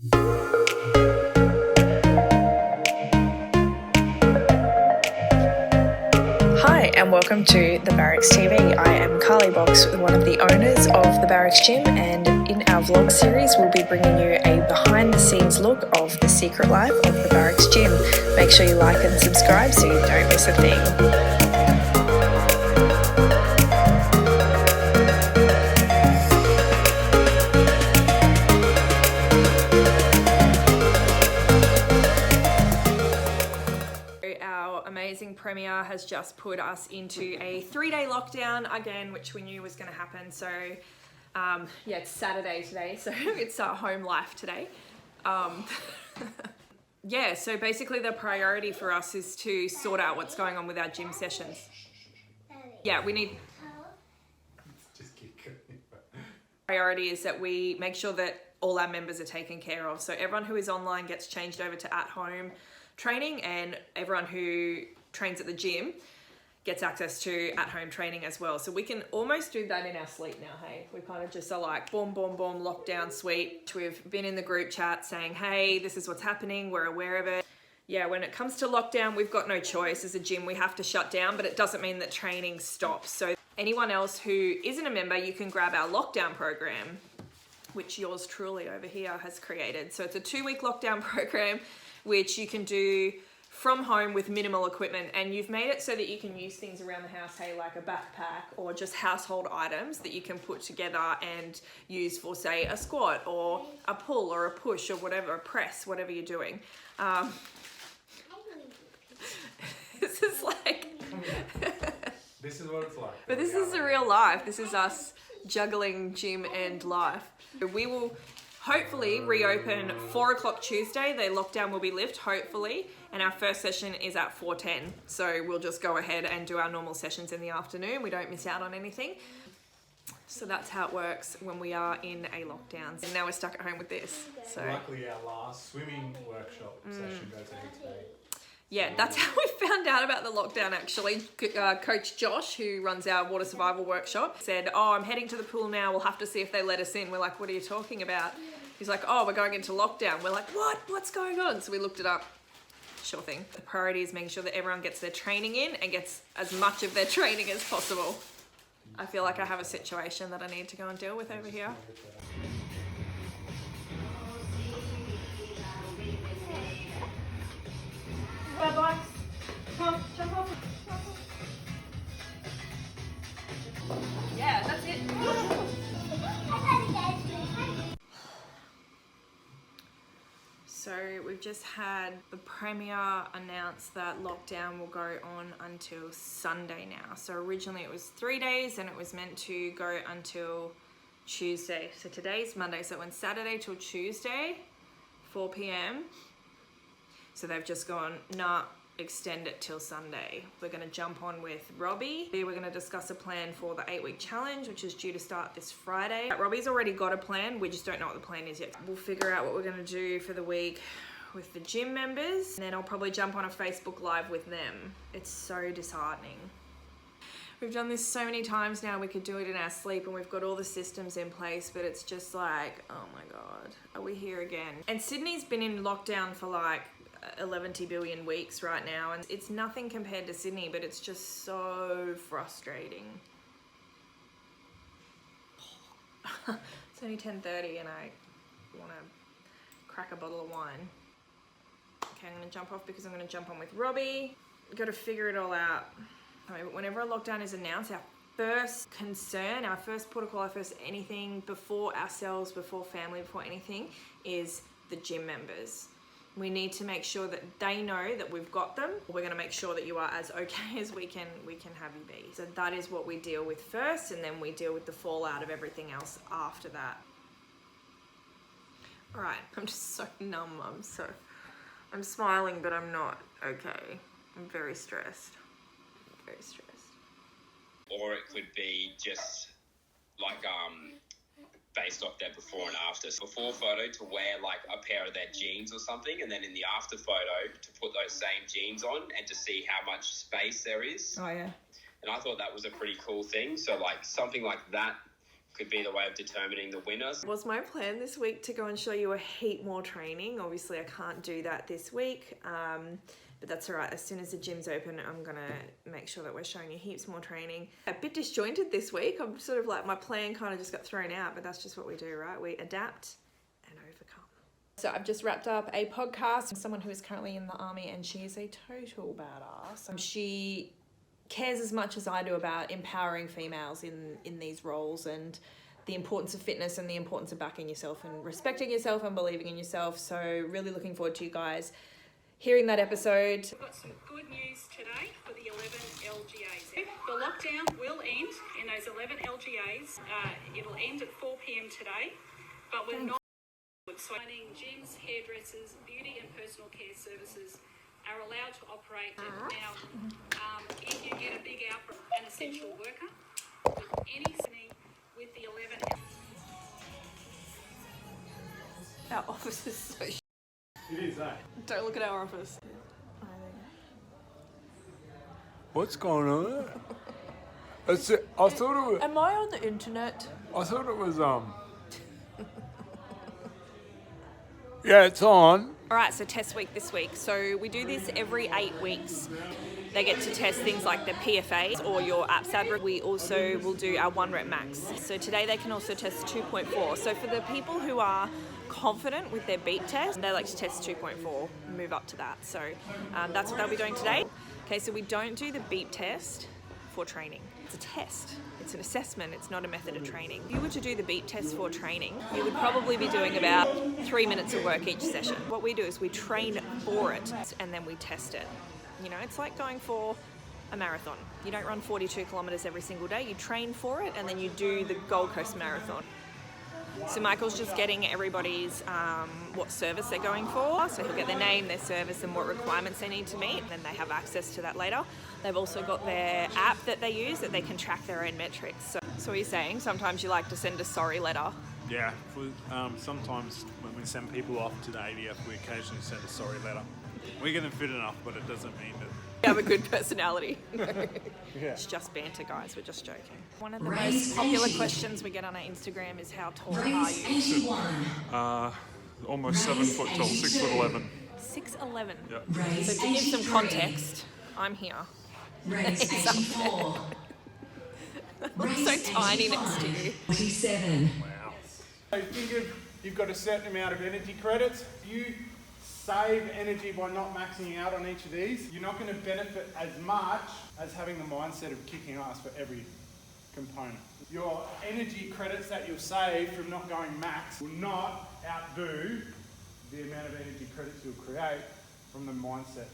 Hi and welcome to the Barracks TV. I am Carly Box, one of the owners of the Barracks Gym, and in our vlog series we'll be bringing you a behind the scenes look of the secret life of the Barracks Gym. Make sure you like and subscribe so you don't miss a thing. Amazing Premier has just put us into a 3-day lockdown again, which we knew was going to happen. So yeah, it's Saturday today, so it's our home life today. Yeah, so basically the priority for us is to sort out what's going on with our gym sessions. Yeah, we need... Priority is that we make sure that all our members are taken care of. So everyone who is online gets changed over to at-home training, and everyone who trains at the gym gets access to at-home training as well. So we can almost do that in our sleep now, hey? We kind of just are like, boom, boom, boom, lockdown suite. We've been in the group chat saying, hey, this is what's happening, we're aware of it. Yeah, when it comes to lockdown, we've got no choice. As a gym, we have to shut down, but it doesn't mean that training stops. So anyone else who isn't a member, you can grab our lockdown program, which yours truly over here has created. So it's a 2-week lockdown program, which you can do from home with minimal equipment, and you've made it so that you can use things around the house, hey, like a backpack or just household items that you can put together and use for, say, a squat or a pull or a push or whatever, a press, whatever you're doing. This is like... This is what it's like. But this is the real life. This is us juggling gym and life. We will hopefully reopen 4 o'clock Tuesday. The lockdown will be lifted, hopefully. And our first session is at 4:10. So we'll just go ahead and do our normal sessions in the afternoon. We don't miss out on anything. So that's how it works when we are in a lockdown. And now we're stuck at home with this. So luckily our last swimming workshop session goes ahead today. Yeah, that's how we found out about the lockdown actually. Coach Josh, who runs our water survival workshop, said, oh, I'm heading to the pool now. We'll have to see if they let us in. We're like, what are you talking about? He's like, oh, we're going into lockdown. We're like, what? What's going on? So we looked it up. Sure thing. The priority is making sure that everyone gets their training in and gets as much of their training as possible. I feel like I have a situation that I need to go and deal with over here. Bye bye. Come on, jump off. Yeah, that's it. So we've just had the Premier announce that lockdown will go on until Sunday now. So originally it was 3 days and it was meant to go until Tuesday. So today's Monday, so it went Saturday till Tuesday, 4 p.m. So they've just gone, nah, extend it till Sunday. We're going to jump on with Robbie. We're going to discuss a plan for the 8-week challenge, which is due to start this Friday. Robbie's already got a plan. We just don't know what the plan is yet. We'll figure out what we're going to do for the week with the gym members, and then I'll probably jump on a Facebook Live with them. It's so disheartening. We've done this so many times now. We could do it in our sleep and we've got all the systems in place, but it's just like, oh my God, are we here again? And Sydney's been in lockdown for like 11 billion weeks right now, and it's nothing compared to Sydney, but it's just so frustrating. It's only 10:30 and I want to crack a bottle of wine. Okay, I'm going to jump off because I'm going to jump on with Robbie. We've got to figure it all out. I mean, whenever a lockdown is announced, our first concern, our first protocol, our first anything before ourselves, before family, before anything, is the gym members. We need to make sure that they know that we've got them. We're going to make sure that you are as okay as we can have you be. So that is what we deal with first, and then we deal with the fallout of everything else after that. All right, I'm just so numb. I'm smiling, but I'm not okay. I'm very stressed. Very stressed. Or it could be just like based off their before and after. So before photo to wear like a pair of their jeans or something, and then in the after photo to put those same jeans on and to see how much space there is. Oh yeah. And I thought that was a pretty cool thing. So like something like that could be the way of determining the winners. Was my plan this week to go and show you a heap more training. Obviously I can't do that this week, but that's all right. As soon as the gym's open, I'm gonna make sure that we're showing you heaps more training. A bit disjointed this week. I'm sort of like, my plan kind of just got thrown out, but that's just what we do, right? We adapt and overcome. So I've just wrapped up a podcast with someone who is currently in the army, and she is a total badass. She cares as much as I do about empowering females in these roles, and the importance of fitness and the importance of backing yourself and respecting yourself and believing in yourself. So really looking forward to you guys hearing that episode. We've got some good news today for the 11 LGAs. The lockdown will end in those 11 LGAs. It'll end at 4 p.m. today, but we're not. So gyms, hairdressers, beauty and personal care services are allowed to operate. Now, if you get a big outbreak, an essential worker with any with the 11. Our office is so It is, eh? Don't look at our office. What's going on? I thought it was. Am I on the internet? I thought it was. Yeah, it's on. All right, so test week this week. So we do this every 8 weeks. They get to test things like the PFA or your APSAD. We also will do our 1 rep max. So today they can also test 2.4. So for the people who are confident with their beat test, they like to test 2.4, move up to that. So that's what they'll be doing today. Okay, so we don't do the beep test for training. It's a test. It's an assessment. It's not a method of training. If you were to do the beep test for training, you would probably be doing about 3 minutes of work each session. What we do is we train for it and then we test it. You know, it's like going for a marathon. You don't run 42 kilometers every single day. You train for it and then you do the Gold Coast Marathon. So Michael's just getting everybody's what service they're going for. So he'll get their name, their service, and what requirements they need to meet. Then they have access to that later. They've also got their app that they use that they can track their own metrics. So he's saying sometimes you like to send a sorry letter. Yeah, sometimes when we send people off to the ADF, we occasionally send a sorry letter. We get them fit enough, but it doesn't mean that. You have a good personality. Yeah. It's just banter, guys. We're just joking. One of the most popular questions we get on our Instagram is, how tall are you? Almost 7 foot tall, 6'11". 6'11". Yep. So to give some context, I'm here. He's up there. I'm so tiny next to you. 47. Wow. So think of, you've got a certain amount of energy credits. You save energy by not maxing out on each of these. You're not going to benefit as much as having the mindset of kicking ass for every component. Your energy credits that you'll save from not going max will not outdo the amount of energy credits you'll create from the mindset.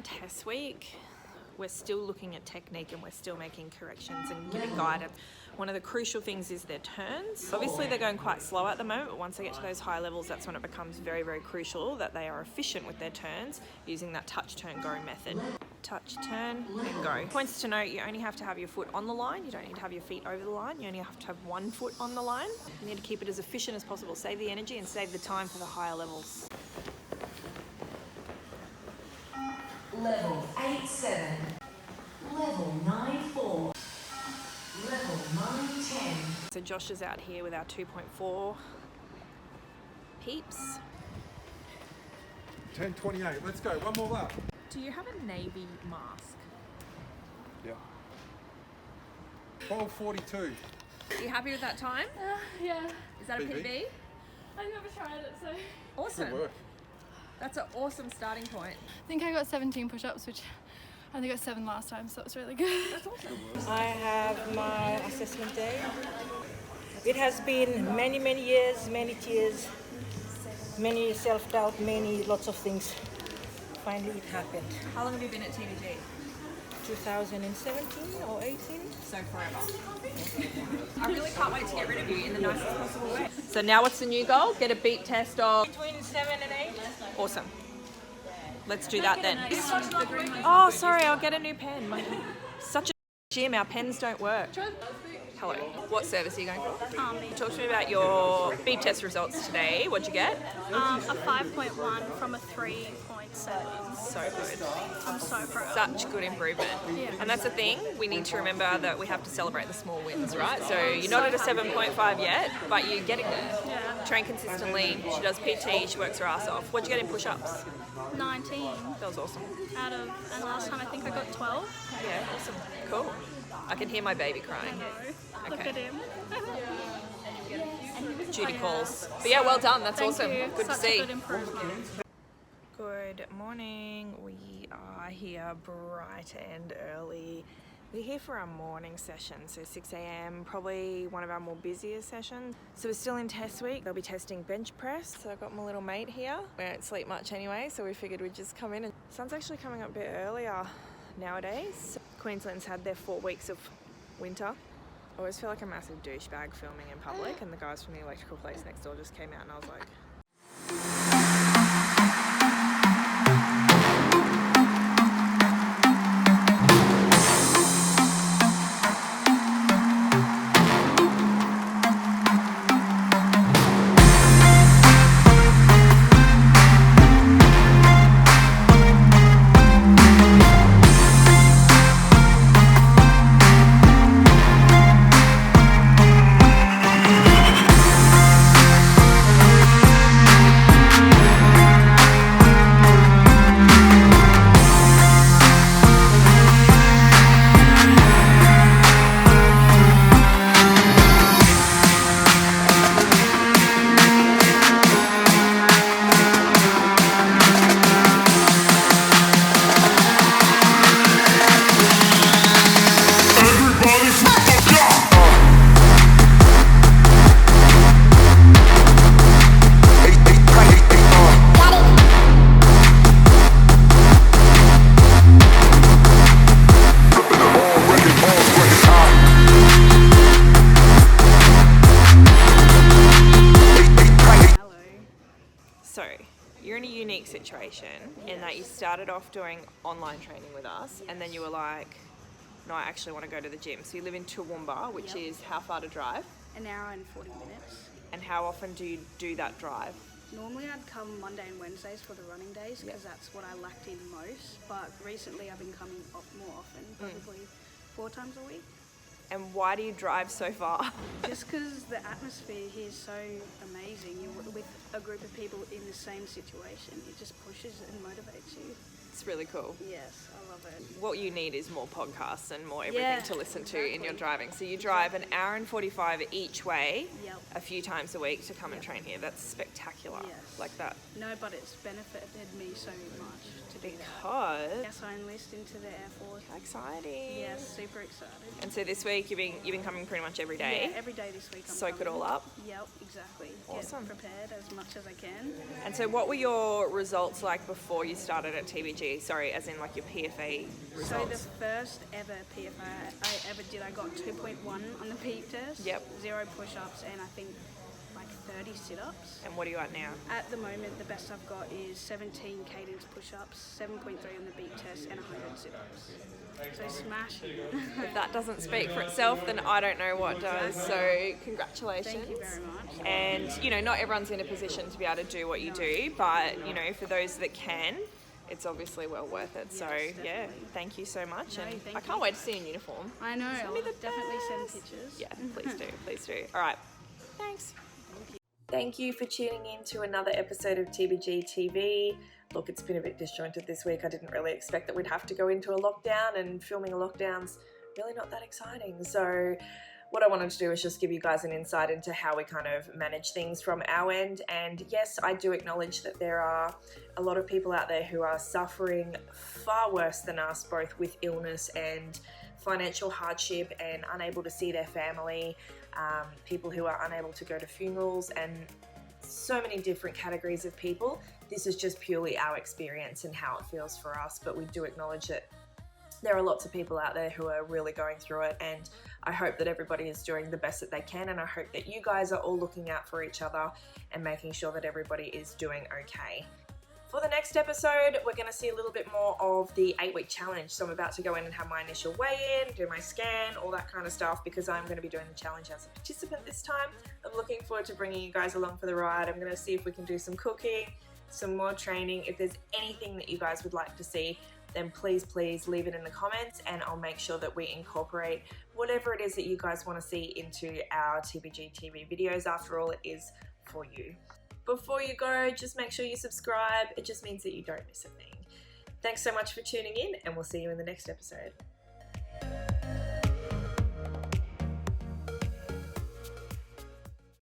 Test week, we're still looking at technique and we're still making corrections and giving guidance. One of the crucial things is their turns. Obviously they're going quite slow at the moment, but once they get to those high levels, that's when it becomes very, very crucial that they are efficient with their turns using that touch, turn, go method. Touch, turn, and go. Points to note, you only have to have your foot on the line. You don't need to have your feet over the line. You only have to have 1 foot on the line. You need to keep it as efficient as possible. Save the energy and save the time for the higher levels. Level 8-7. Level 9-4. Level 9-10. So Josh is out here with our 2.4 peeps. 10:28. Let's go. One more lap. Do you have a navy mask? Yeah. 12:42. Are you happy with that time? Yeah, Is that a PB? PB? I never tried it, so I Awesome. Good work. That's an awesome starting point. think I got 17 push-ups, which I only got 7 last time, so it's really good. That's awesome. I have my assessment day. It has been many years, many tears, Many self-doubt, lots of things. Finally it happened. How long have you been at TBG? 2017 or 18? So forever. I really can't wait to get rid of you in the nicest possible way. So now what's the new goal? Get a beep test of Between 7 and 8. awesome. Let's do that then. Oh, sorry, I'll get a new pen. Such a gym, our pens don't work. Hello. What service are you going for? Army. Talk to me about your beep test results today. What'd you get? A 5.1 from a 3.7. So good. I'm so proud. Such good improvement. Yeah. And that's the thing, we need to remember that we have to celebrate the small wins, right? So you're not at a 7.5 yet, but you're getting there. Yeah. Train consistently, she does PT, she works her ass off. What'd you get in push-ups? 19 That was awesome. out of, and last time I think I got 12. Yeah, awesome. Cool. I can hear my baby crying. No. Look Okay. at him. Duty calls. But yeah, well done, that's Thank awesome. you. Good Such to see. a good improvement. Good morning. We are here bright and early. We're here for our morning session, so 6 a.m, probably one of our more busiest sessions. So we're still in test week. They'll be testing bench press. So I've got my little mate here. We don't sleep much anyway, so we figured we'd just come in. And sun's actually coming up a bit earlier nowadays. Queensland's had their 4 weeks of winter. I always feel like a massive douchebag filming in public, and the guys from the electrical place next door just came out and I was like, so you're in a unique situation in that you started off doing online training with us and then you were like, no, I actually want to go to the gym. So you live in Toowoomba, which is how far to drive? An hour and 40 minutes. And how often do you do that drive? Normally I'd come Monday and Wednesdays for the running days because that's what I lacked in most, but recently I've been coming up more often, probably 4 times a week. And why do you drive so far? Just because the atmosphere here is so amazing. You're with a group of people in the same situation. It just pushes and motivates you. It's really cool. Yes, I love it. What you need is more podcasts and more everything Yeah, to listen to in your exactly. driving. So you drive an hour and 45 each way Yep. a few times a week to come and train here. That's spectacular. Yes. Like that. No, but it's benefited me so much to do that. Because Yes, I enlisted into the Air Force. exciting. Yes, super excited. And so this week you've been coming pretty much every day. Yeah, every day this week I'm Soak it coming. all up. Yep, exactly. Awesome. Get prepared as much as I can. And so what were your results like before you started at TBG? Sorry, as in like your PFA So the results. first ever PFA I ever did, I got 2.1 on the peak test. Yep. 0 push-ups and I think like 30 sit-ups. And what are you at now? At the moment, the best I've got is 17 cadence push-ups, 7.3 on the beat test, and 100 sit-ups. So smashing. If that doesn't speak for itself, then I don't know what does. So congratulations. Thank you very much. And, you know, not everyone's in a position to be able to do what you do, but, you know, for those that can, it's obviously well worth it. So, Yes, yeah, definitely. thank you so much. No, And thank I can't you. wait to see you in uniform. I know, Send I'll me the definitely send best. pictures. Yeah, please do, please do. All right, thanks. Thank you for tuning in to another episode of TBG TV. Look, it's been a bit disjointed this week. I didn't really expect that we'd have to go into a lockdown, and filming a lockdown's really not that exciting. So what I wanted to do is just give you guys an insight into how we kind of manage things from our end. And yes, I do acknowledge that there are a lot of people out there who are suffering far worse than us, both with illness and financial hardship and unable to see their family, people who are unable to go to funerals, and so many different categories of people. This is just purely our experience and how it feels for us, but we do acknowledge that there are lots of people out there who are really going through it, and I hope that everybody is doing the best that they can, and I hope that you guys are all looking out for each other and making sure that everybody is doing okay. For the next episode, we're going to see a little bit more of the 8-week challenge. So I'm about to go in and have my initial weigh-in, do my scan, all that kind of stuff, because I'm going to be doing the challenge as a participant this time. I'm looking forward to bringing you guys along for the ride. I'm going to see if we can do some cooking, some more training. If there's anything that you guys would like to see, then please leave it in the comments, and I'll make sure that we incorporate whatever it is that you guys want to see into our TBG TV videos. After all, it is for you. Before you go, just make sure you subscribe. It just means that you don't miss a thing. Thanks so much for tuning in, and we'll see you in the next episode.